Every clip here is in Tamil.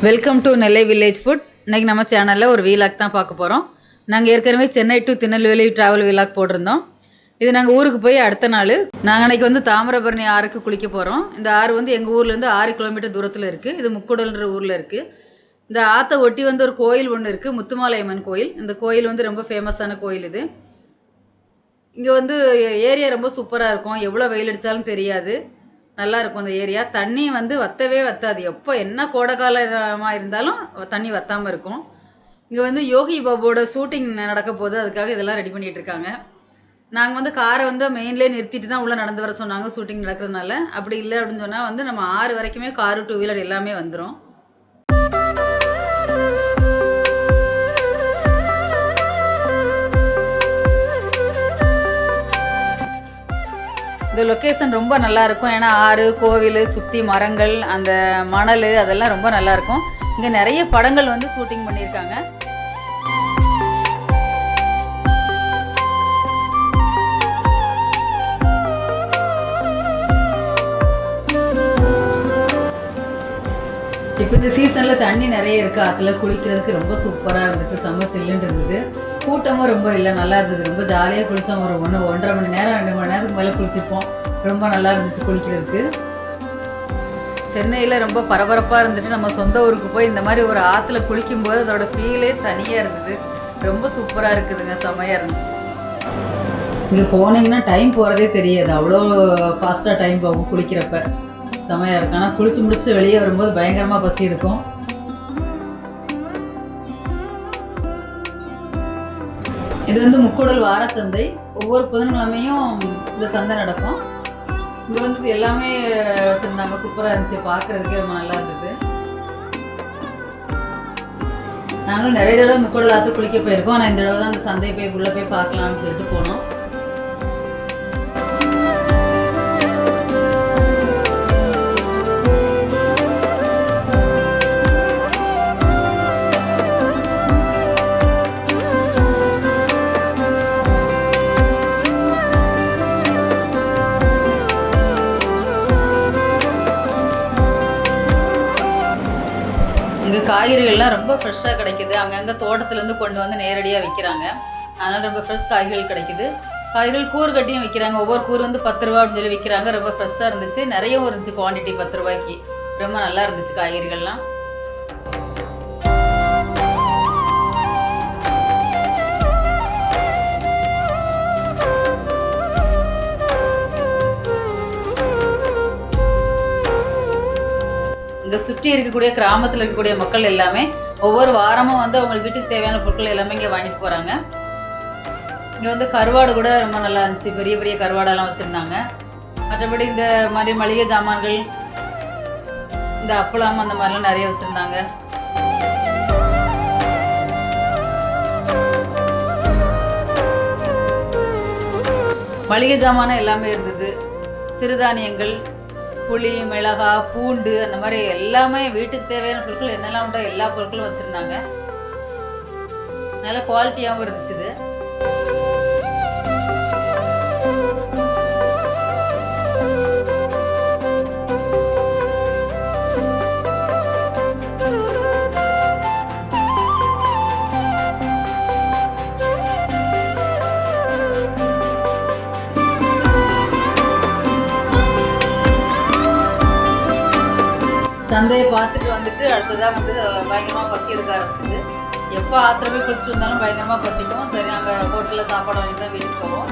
Welcome to Nellai village food. இன்றைக்கி நம்ம சேனலில் ஒரு வீலாக் தான் பார்க்க போகிறோம். நாங்கள் ஏற்கனவே Chennai to Tirunelveli travel vlog போட்டிருந்தோம். இது நாங்கள் ஊருக்கு போய் அடுத்த நாள் நாங்கள் அன்றைக்கி வந்து தாமிரபரணி ஆறுக்கு குளிக்க போகிறோம். இந்த ஆறு வந்து எங்கள் ஊர்லேருந்து 6 கிலோமீட்டர் தூரத்தில் இருக்குது. இது முக்கூடல்ன்ற ஊரில் இருக்குது. இந்த ஆற்றை ஒட்டி வந்து ஒரு கோயில் ஒன்று இருக்குது, முத்துமாலையம்மன் கோயில். இந்த கோயில் வந்து ரொம்ப ஃபேமஸான கோயில். இது இங்கே வந்து ஏரியா ரொம்ப சூப்பராக இருக்கும். எவ்வளோ வெயில் அடித்தாலும் தெரியாது, நல்லா இருக்கும் இந்த ஏரியா. தண்ணி வந்து வற்றவே வற்றாது. எப்போ என்ன கோடைக்காலமாக இருந்தாலும் தண்ணி வற்றாமல் இருக்கும். இங்கே வந்து யோகி பாபுவோட ஷூட்டிங் நடக்க போது, அதுக்காக இதெல்லாம் ரெடி பண்ணிகிட்டு இருக்காங்க. நாங்கள் வந்து காரை வந்து மெயின்லேயே நிறுத்திட்டு தான் உள்ளே நடந்து வர சொன்னாங்க, ஷூட்டிங் நடக்கிறதுனால. அப்படி இல்லை அப்படின்னு சொன்னால் வந்து நம்ம 6 வரைக்குமே காரு 2 வீலர் எல்லாமே வந்துடும். இந்த லொக்கேஷன் ரொம்ப நல்லாயிருக்கும். ஏன்னா ஆறு, கோவில், சுற்றி மரங்கள், அந்த மணல், அதெல்லாம் ரொம்ப நல்லாயிருக்கும். இங்கே நிறைய படங்கள் வந்து ஷூட்டிங் பண்ணியிருக்காங்க. இப்போ இந்த சீசனில் தண்ணி நிறைய இருக்குது. அதில் குளிக்கிறதுக்கு ரொம்ப சூப்பராக இருந்துச்சு. செம்ம சில்லுன்னு இருந்தது. கூட்டமும் ரொம்ப இல்லை, நல்லா இருந்தது. ரொம்ப ஜாலியாக குளித்தோம். ஒரு 1.5 மணி நேரம் 2 மணி நேரத்துக்கு மேலே குளிச்சிருப்போம். ரொம்ப நல்லா இருந்துச்சு குளிக்கிறதுக்கு. சென்னையில் ரொம்ப பரபரப்பாக இருந்துட்டு நம்ம சொந்த ஊருக்கு போய் இந்த மாதிரி ஒரு ஆற்றுல குளிக்கும்போது அதோட ஃபீலே தனியாக இருந்தது. ரொம்ப சூப்பராக இருக்குதுங்க, செம்மையாக இருந்துச்சு. இங்கே போனீங்கன்னா டைம் போகிறதே தெரியாது, அவ்வளோ ஃபாஸ்ட்டாக டைம் போகும் குளிக்கிறப்ப. செம்மையாக இருக்கும். ஆனால் குளிச்சு முடிச்சுட்டு வெளியே வரும்போது பயங்கரமாக பசி எடுக்கும். இது வந்து முக்கூடல் வாரச்சந்தை. ஒவ்வொரு புதன்கிழமையும் இந்த சந்தை நடக்கும். இங்கே வந்து எல்லாமே வச்சுருந்தாங்க, சூப்பராக இருந்துச்சு. பார்க்குறதுக்கே ரொம்ப நல்லா இருந்தது. நாங்களும் நிறைய தடவை முக்கூடல் ஆற்று குளிக்க போயிருக்கோம். ஆனால் இந்த தடவை தான் அந்த சந்தையை போய் உள்ளே போய் பார்க்கலாம்னு சொல்லிட்டு போனோம். இங்கே காய்கறிகள்லாம் ரொம்ப ஃப்ரெஷ்ஷாக கிடைக்கிது. அங்கங்கே தோட்டத்துலேருந்து கொண்டு வந்து நேரடியாக விற்கிறாங்க. அதனால் ரொம்ப ஃப்ரெஷ் காய்கறிகள் கிடைக்கிது. காய்கறிகள் கூறு கட்டியும் விற்கிறாங்க. ஒவ்வொரு கூறு வந்து 10 ரூபா அப்படின்னு சொல்லி விற்கிறாங்க. ரொம்ப ஃப்ரெஷ்ஷாக இருந்துச்சு. நிறையவும் இருந்துச்சு குவான்டிட்டி, 10 ரூபாய்க்கு. ரொம்ப நல்லா இருந்துச்சு காய்கறிகள்லாம். இங்கே சுற்றி இருக்கக்கூடிய கிராமத்தில் இருக்கக்கூடிய மக்கள் எல்லாமே ஒவ்வொரு வாரமும் வந்து அவங்க வீட்டுக்கு தேவையான பொருட்கள் எல்லாமே இங்கே வாங்கிட்டு போகிறாங்க. இங்கே வந்து கருவாடு கூட ரொம்ப நல்லா இருந்துச்சு. பெரிய பெரிய கருவாடெல்லாம் வச்சுருந்தாங்க. மற்றபடி இந்த மாதிரி மளிகை ஜாமான்கள், இந்த அப்பளம், அந்த மாதிரிலாம் நிறைய வச்சுருந்தாங்க. மளிகை ஜாமான் எல்லாமே இருந்தது. சிறுதானியங்கள், புளி, மிளகா, பூண்டு, அந்த மாதிரி எல்லாமே வீட்டுக்கு தேவையான பொருட்கள் என்னெல்லாம் உண்டோ எல்லா பொருட்களும் வச்சுருந்தாங்க. நல்ல குவாலிட்டியாகவும் இருந்துச்சு. சந்தையை பார்த்துட்டு வந்துட்டு அடுத்ததாக வந்து பயங்கரமாக பசி எடுக்க ஆரம்பிச்சிது. எப்போ ஆற்றுல போய் குளிச்சுட்டு வந்தாலும் பயங்கரமாக பசிக்கும். சரி, நாங்கள் ஹோட்டலில் சாப்பாடு வாங்கி தான் வீட்டுக்கு போவோம்.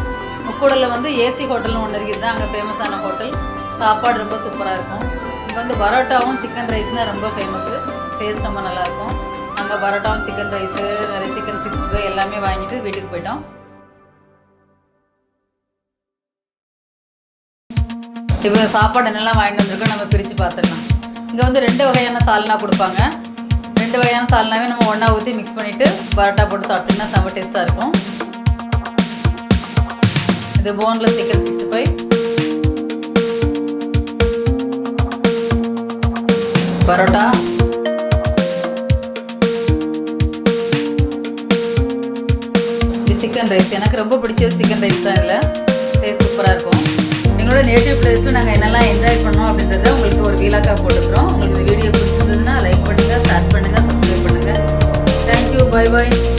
முக்கூடலில் வந்து ஏசி ஹோட்டல்னு ஒன்று இருக்குது தான், அங்கே ஃபேமஸான ஹோட்டல். சாப்பாடு ரொம்ப சூப்பராக இருக்கும். இங்கே வந்து பரோட்டாவும் சிக்கன் ரைஸ் தான் ரொம்ப ஃபேமஸ்ஸு. டேஸ்ட் ரொம்ப நல்லாயிருக்கும். அங்கே பரோட்டாவும் சிக்கன் ரைஸு, நிறைய சிக்கன் 65 எல்லாமே வாங்கிட்டு வீட்டுக்கு போயிட்டோம். இப்போ சாப்பாடு என்னெல்லாம் வாங்கிட்டு வந்துருக்கோம் நம்ம பிரித்து பார்த்துடலாம். இங்கே வந்து 2 வகையான சால்னா கொடுப்பாங்க. 2 வகையான சால்னாவே நம்ம ஒன்றா ஊற்றி மிக்ஸ் பண்ணிவிட்டு பரோட்டா போட்டு சாப்பிட்டிங்கன்னா செம்ம டேஸ்ட்டாக இருக்கும். இது போன்லெஸ் சிக்கன் 65, பரோட்டா, இது சிக்கன் ரைஸ். எனக்கு ரொம்ப பிடிச்சது சிக்கன் ரைஸ் தான். இல்லை, டேஸ்ட் சூப்பராக இருக்கும். எங்களோட நேட்டிவ் பிளேஸில் நாங்கள் என்னெல்லாம் என்ஜாய் பண்ணோம் அப்படின்றத உங்களுக்கு ஒரு வீலாக்காக போட்டுக்கிறோம். உங்களுக்கு இந்த வீடியோ பிடிச்சிருந்ததுன்னா லைக் பண்ணுங்கள், ஷேர் பாய் பாய்.